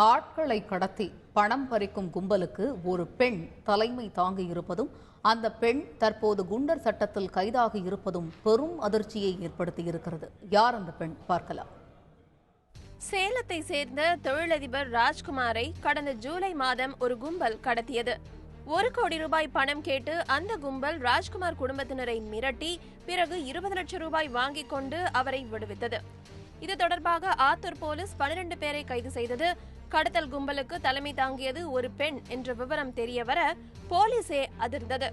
ஆட்களை கடத்தி பணம் பறிக்கும் கும்பலுக்கு ஒரு பெண் தலைமை தாங்கி இருப்பதும் அந்த பெண் தற்போது குண்டர் சட்டத்தில் கைதாகி இருப்பதும் பெரும் அதிர்ச்சியை ஏற்படுத்தியிருக்கிறது. யார் அந்த பெண் பார்க்கலாம். சேலத்தை சேர்ந்த தொழிலதிபர் ராஜ்குமாரை கடந்த ஜூலை மாதம் ஒரு கும்பல் கடத்தியது. 1 கோடி ரூபாய் பணம் கேட்டு அந்த கும்பல் ராஜ்குமார் குடும்பத்தினரை மிரட்டி பிறகு 20 லட்சம் ரூபாய் வாங்கிக் கொண்டு அவரை விடுவித்தது. இது தொடர்பாக ஆத்தூர் போலீஸ் 12 பேரை கைது செய்தது. கடத்தல் கும்பலுக்கு தலைமை தாங்கியது ஒரு பெண் என்ற விவரம் தெரியவர போலீசே அதிர்ந்தது.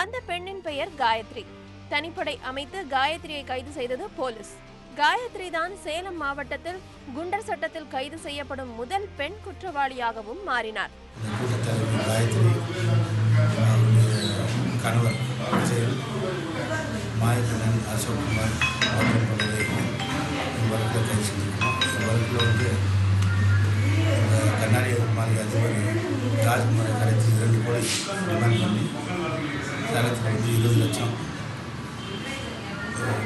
அந்த பெண்ணின் பெயர் காயத்ரி. தனிப்படை அமைத்து காயத்ரியை கைது செய்தது போலீஸ். காயத்ரி தான் சேலம் மாவட்டத்தில் குண்டர் சட்டத்தில் கைது செய்யப்படும் முதல் பெண் குற்றவாளியாகவும் மாறினார். கண்ணாடி மாதிரி அதிபர் ராஜ்குமாரை கடத்தி 2 கோடி டிமாண்ட் பண்ணி சேலத்தில் 20 லட்சம்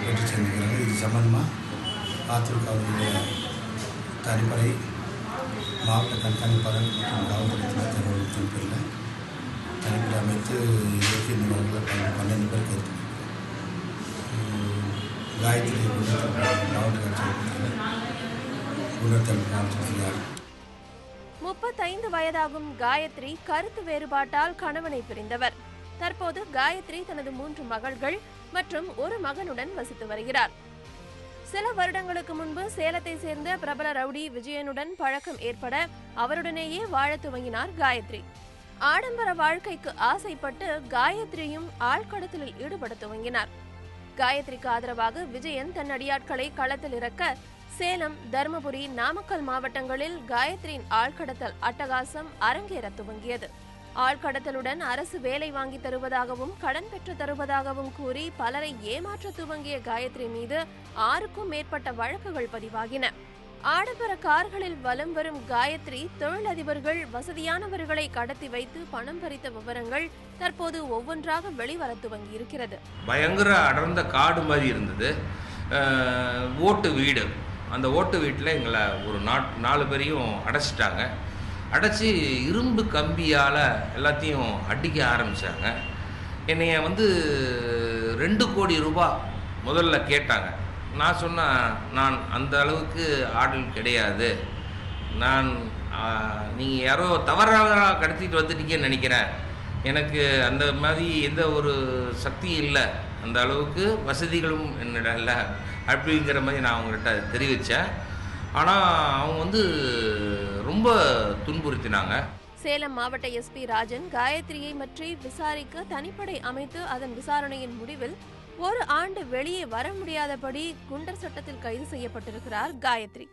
பெற்று செஞ்சுக்கிறாங்க. இது சம்பந்தமாக ஆத்தூர் காவலுடைய தனிப்படை மாவட்ட கண்காணிப்பாளர் மற்றும் காவல்துறை தகவல் பேரில் தனிப்படை அமைத்து இயற்கை நிறுவனங்கள் 12 பேர் கைது. காயத்ரி மாவட்ட கட்சியில் குண்டர் மாவட்டத்தில் 35 வயதாகும் காயத்ரி கருத்து வேறுபாட்டால் கணவனை பிரிந்தவர். தற்போது காயத்ரி தனது 3 மகள்கள் மற்றும் ஒரு மகனுடன் வசித்து வருகிறார். சில வருடங்களுக்கு முன்பு சேலத்தை சேர்ந்த பிரபல ரவுடி விஜயனுடன் பழக்கம் ஏற்பட அவருடனேயே வாழ துவங்கினார் காயத்ரி. ஆடம்பர வாழ்க்கைக்கு ஆசைப்பட்டு காயத்ரியும் ஆழ்கடத்தலில் ஈடுபட துவங்கினார். காயத்ரிக்கு ஆதரவாக விஜயன் தன் அடியாட்களை களத்தில் இறக்க சேலம், தருமபுரி, நாமக்கல் மாவட்டங்களில் காயத்ரியின் ஆழ்கடத்தல் அட்டகாசம் அரங்கேற துவங்கியது. ஆழ்கடத்தலுடன் அரசு வேலை வாங்கி தருவதாகவும் கடன் பெற்று தருவதாகவும் கூறி பலரை ஏமாற்ற துவங்கிய காயத்ரி மீது 6க்கும் மேற்பட்ட வழக்குகள் பதிவாகின. ஆடம்பர கார்களில் வலம் வரும் காயத்ரி தொழிலதிபர்கள், வசதியானவர்களை கடத்தி வைத்து பணம் பறித்த விவரங்கள் தற்போது ஒவ்வொன்றாக வெளிவர துவங்கி இருக்கிறது. பயங்கர அடர்ந்த காடு மாதிரி இருந்தது. ஓட்டு வீடு, அந்த ஓட்டு வீட்டில் எங்களை ஒரு 4 பேரையும் அடைச்சிட்டாங்க. அடைச்சி இரும்பு கம்பியால் எல்லாத்தையும் அடிக்க ஆரம்பித்தாங்க. என்னைய 2 கோடி ரூபாய் முதல்ல கேட்டாங்க. நான் சொன்னேன், நான் அந்த அளவுக்கு ஆடல் கிடையாது, நீங்கள் யாரோ தவறாக கடத்திட்டு வந்துட்டீங்கன்னு நினைக்கிறேன், எனக்கு அந்த மாதிரி எந்த ஒரு சக்தி இல்லை, அந்த அளவுக்கு வசதிகளும் என்னிட இல்லை அப்படிங்கிற மாதிரி நான் அவங்கள்ட்ட தெரிவித்தேன். ஆனால் அவங்க ரொம்ப துன்புறுத்தினாங்க. சேலம் மாவட்ட எஸ்பி ராஜன் காயத்ரியை பற்றி விசாரிக்க தனிப்படை அமைத்து அதன் விசாரணையின் முடிவில் 1 ஆண்டு வெளியே வர முடியாதபடி குண்டர் சட்டத்தில் கைது செய்யப்பட்டிருக்கிறார் காயத்ரி.